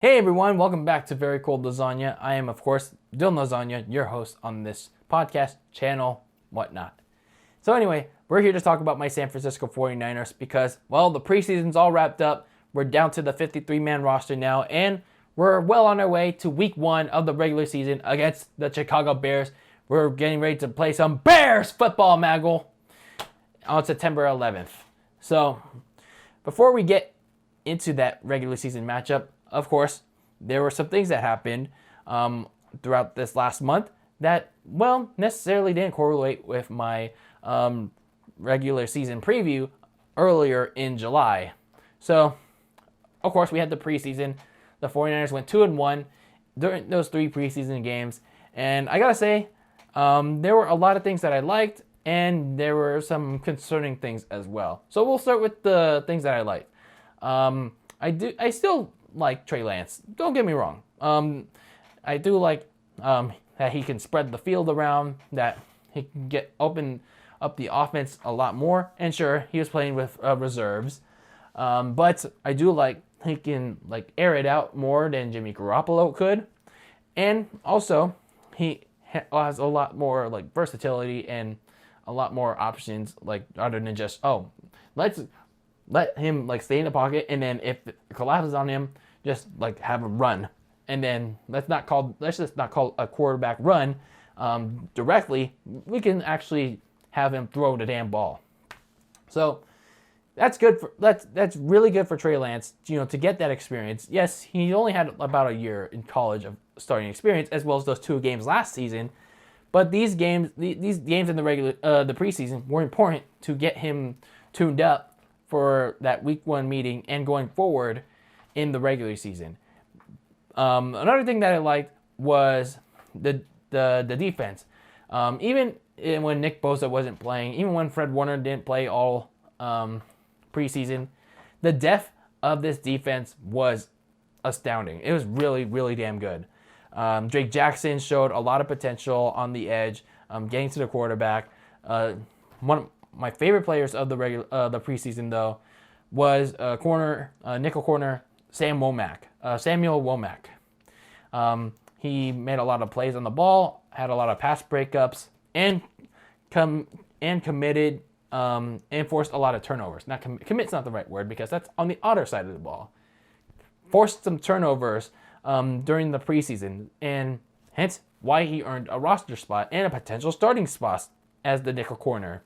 Hey everyone, welcome back to Very Cold Lasagna. I am, of course, DylanLasagna, your host on this podcast, channel, whatnot. So anyway, we're here to talk about my San Francisco 49ers because, well, the preseason's all wrapped up. We're down to the 53-man roster now, and we're well on our way to week 1 of the regular season against the Chicago Bears. We're getting ready to play some Bears football, Maggle, on September 11th. So, before we get into that regular season matchup, of course, there were some things that happened throughout this last month that, well, necessarily didn't correlate with my regular season preview earlier in July. So, of course, we had the preseason. The 49ers went 2-1 during those 3 preseason games. And I gotta say, there were a lot of things that I liked, and there were some concerning things as well. So we'll start with the things that I liked. I still like Trey Lance. Don't get me wrong. I do like that he can spread the field around, that he can open up the offense a lot more. And sure, he was playing with reserves, but I do like he can air it out more than Jimmy Garoppolo could, and also he has a lot more versatility and a lot more options, other than just let's let him stay in the pocket, and then if it collapses on him, just have him run. And then let's just not call a quarterback run directly. We can actually have him throw the damn ball. So that's good that's really good for Trey Lance, to get that experience. Yes, he only had about a year in college of starting experience, as well as those 2 games last season. But these games in the preseason were important to get him tuned up for that week 1 meeting and going forward in the regular season. Another thing that I liked was the defense. Even when Nick Bosa wasn't playing, even when Fred Warner didn't play all preseason, the depth of this defense was astounding. It was really, really damn good. Drake Jackson showed a lot of potential on the edge, getting to the quarterback. One of my favorite players of the preseason, though, was nickel corner Samuel Womack. He made a lot of plays on the ball, had a lot of pass breakups, and committed and forced a lot of turnovers. Not commit's not the right word, because that's on the other side of the ball. Forced some turnovers during the preseason, and hence why he earned a roster spot and a potential starting spot as the nickel corner,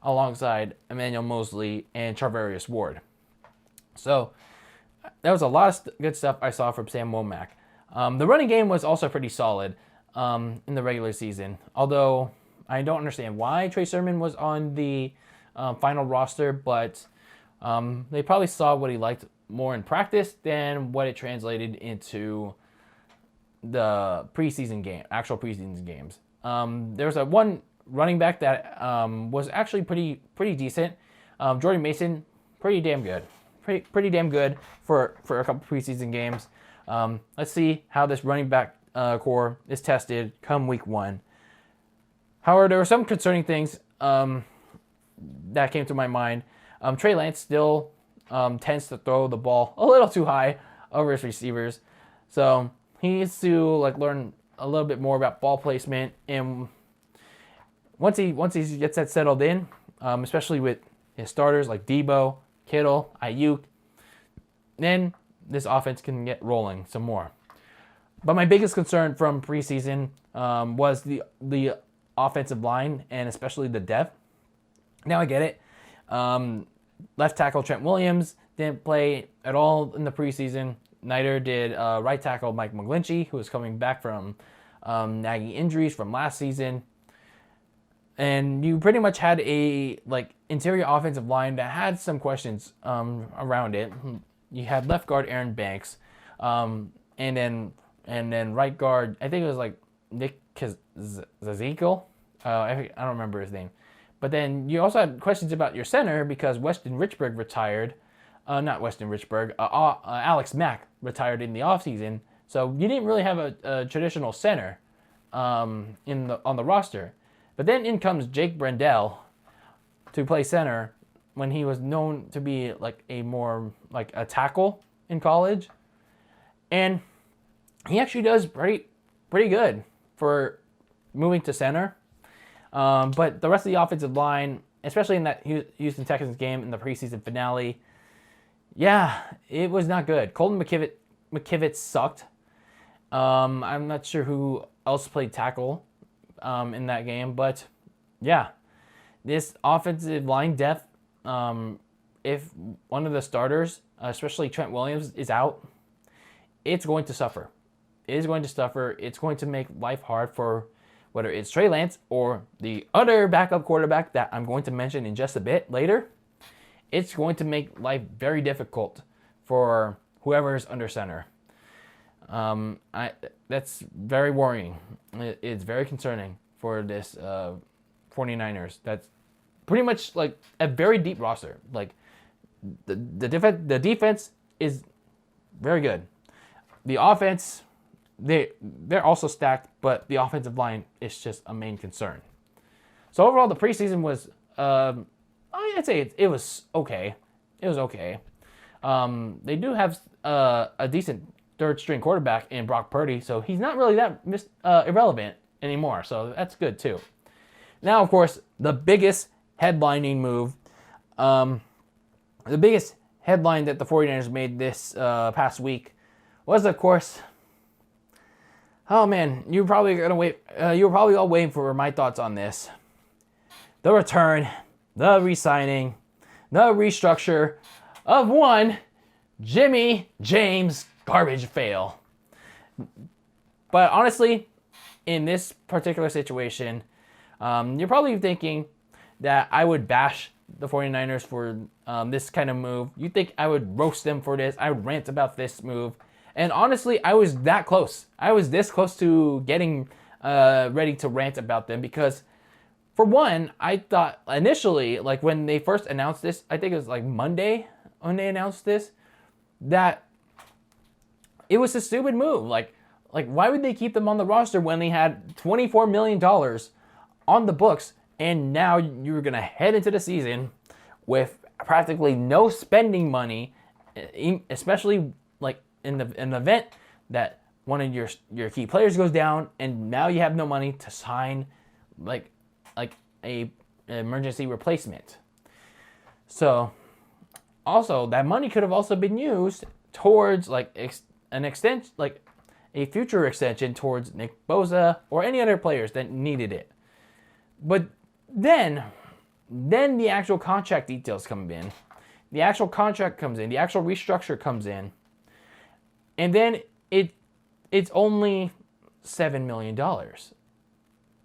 alongside Emmanuel Mosley and Charvarius Ward. So that was a lot of good stuff I saw from Sam Womack. The running game was also pretty solid in the regular season, although I don't understand why Trey Sermon was on the final roster, but they probably saw what he liked more in practice than what it translated into the actual preseason games. There was one running back that was actually pretty decent. Jordan Mason, pretty damn good. Pretty damn good for a couple preseason games. Let's see how this running back core is tested come week 1. However, there were some concerning things that came to my mind. Trey Lance still tends to throw the ball a little too high over his receivers, so he needs to learn a little bit more about ball placement. And once he gets that settled in, especially with his starters like Debo, Kittle, Ayuk, then this offense can get rolling some more. But my biggest concern from preseason was the offensive line, and especially the depth. Now I get it. Left tackle Trent Williams didn't play at all in the preseason. Neither did right tackle Mike McGlinchey, who was coming back from nagging injuries from last season. And you pretty much had a interior offensive line that had some questions around it. You had left guard Aaron Banks, and then right guard, I think it was Nick Zazekel. I don't remember his name. But then you also had questions about your center because Weston Richburg retired. Not Weston Richburg. Alex Mack retired in the offseason. So you didn't really have a traditional center on the roster. But then in comes Jake Brendel to play center when he was known to be a more a tackle in college. And he actually does pretty good for moving to center. But the rest of the offensive line, especially in that Houston Texans game in the preseason finale, yeah, it was not good. Colton McKivitz sucked. I'm not sure who else played tackle in that game, but yeah, this offensive line depth, if one of the starters, especially Trent Williams, is out, it's going to suffer. It is going to suffer. It's going to make life hard for whether it's Trey Lance or the other backup quarterback that I'm going to mention in just a bit later. It's going to make life very difficult for whoever's under center. That's very worrying. It's very concerning for this 49ers. That's pretty much like a very deep roster. Like the defense is very good. The offense, they're also stacked, but the offensive line is just a main concern. So overall, the preseason was, I'd say it was okay. It was okay. They do have a decent third string quarterback in Brock Purdy, so he's not really that irrelevant anymore. So that's good too. Now, of course, the biggest headlining move, the biggest headline that the 49ers made this past week was, of course, oh man, you were probably all waiting for my thoughts on this. The return, the re-signing, the restructure of one Jimmy James garbage fail. But honestly, in this particular situation, you're probably thinking that I would bash the 49ers for this kind of move. You think I would roast them for this. I would rant about this move. And honestly, I was that close. I was this close to getting ready to rant about them because, for one, I thought initially, like when they first announced this, I think it was like Monday when they announced this, that it was a stupid move. Like why would they keep them on the roster when they had $24 million on the books, and now you're going to head into the season with practically no spending money, especially like in the event that one of your key players goes down, and now you have no money to sign like a emergency replacement. So also that money could have also been used towards like an extension, like a future extension towards Nick Bosa or any other players that needed it. But then the actual contract details come in. The actual contract comes in. The actual restructure comes in. And then it's only $7 million.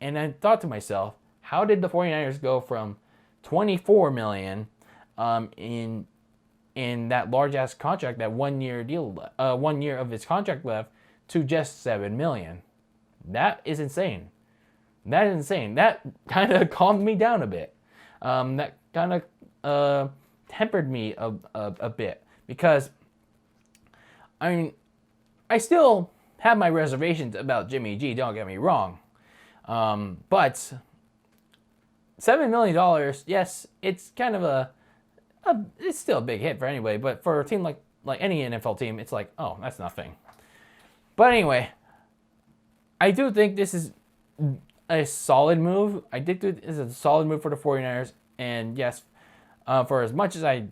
And I thought to myself, how did the 49ers go from $24 million in that large-ass contract, that 1 year deal, 1 year of his contract left, to just $7 million? That is insane. That is insane. That kind of calmed me down a bit. That kind of tempered me a bit because, I mean, I still have my reservations about Jimmy G, don't get me wrong. But $7 million, yes, it's kind of it's still a big hit for anybody, but for a team like any NFL team, it's like, oh, that's nothing. But anyway, I do think this is a solid move. I think this is a solid move for the 49ers. And yes, for as much as I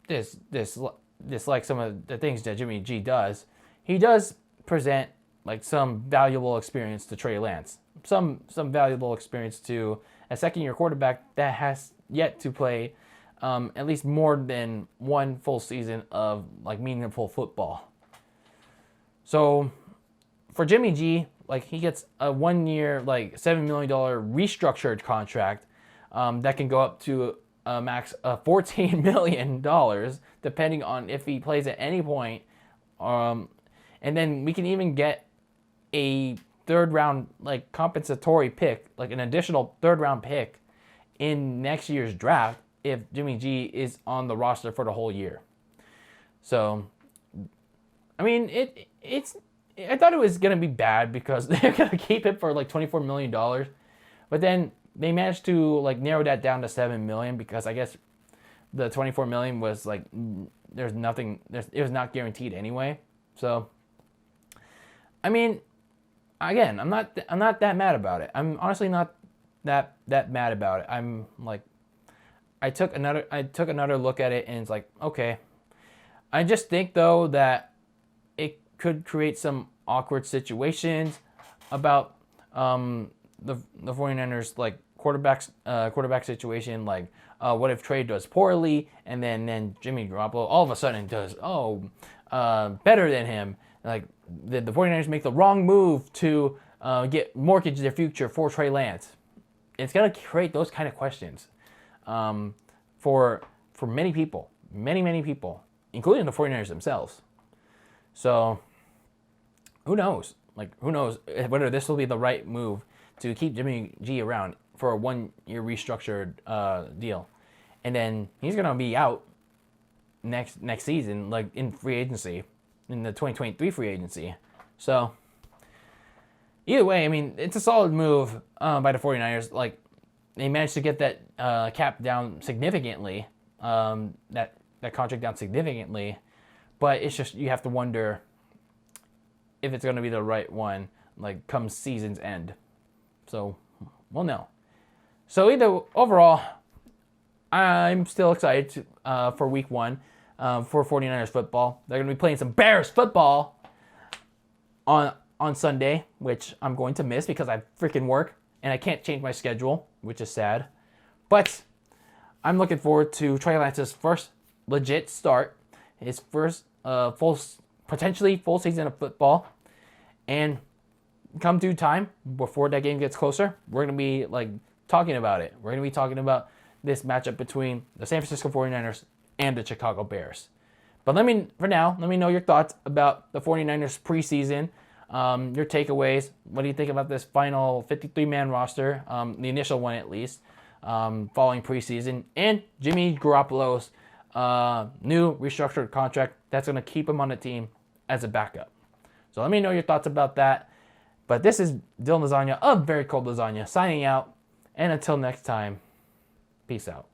dislike some of the things that Jimmy G does, he does present like some valuable experience to Trey Lance. Some valuable experience to a second-year quarterback that has yet to play at least more than one full season of like meaningful football. So for Jimmy G, like he gets a 1 year, like $7 million restructured contract that can go up to a max of $14 million, depending on if he plays at any point. And then we can even get a third round, like compensatory pick, like an additional third round pick in next year's draft if Jimmy G is on the roster for the whole year. So, I mean, I thought it was going to be bad because they're going to keep it for like $24 million. But then they managed to like narrow that down to $7 million because I guess the $24 million was like, it was not guaranteed anyway. So I mean, again, I'm not that mad about it. I'm honestly not that mad about it. I'm like, I took another look at it, and it's like, okay. I just think though that it could create some awkward situations about the 49ers like quarterback situation. Like, what if Trey does poorly, and then Jimmy Garoppolo all of a sudden does better than him? Like, did the 49ers make the wrong move to mortgage their future for Trey Lance? It's gonna create those kind of questions for many people, many people, including the 49ers themselves. So who knows? Like, who knows whether this will be the right move to keep Jimmy G around for a 1-year restructured deal, and then he's gonna be out next season, like in free agency, in the 2023 free agency. So either way, I mean, it's a solid move by the 49ers. Like, they managed to get that cap down significantly, that contract down significantly, but it's just, you have to wonder if it's going to be the right one, like, come season's end. So we'll know. So overall, I'm still excited for week 1 for 49ers football. They're going to be playing some Bears football on Sunday, which I'm going to miss because I freaking work and I can't change my schedule, which is sad. But I'm looking forward to Trey Lance's first legit start, his first potentially full season of football. And come due time, before that game gets closer, we're going to be like talking about it. We're going to be talking about this matchup between the San Francisco 49ers and the Chicago Bears. But let me know your thoughts about the 49ers preseason, your takeaways. What do you think about this final 53-man roster, the initial one at least, following preseason, and Jimmy Garoppolo's new restructured contract that's going to keep him on the team as a backup. So let me know your thoughts about that. But this is Dylan Lasagna of Very Cold Lasagna signing out. And until next time, peace out.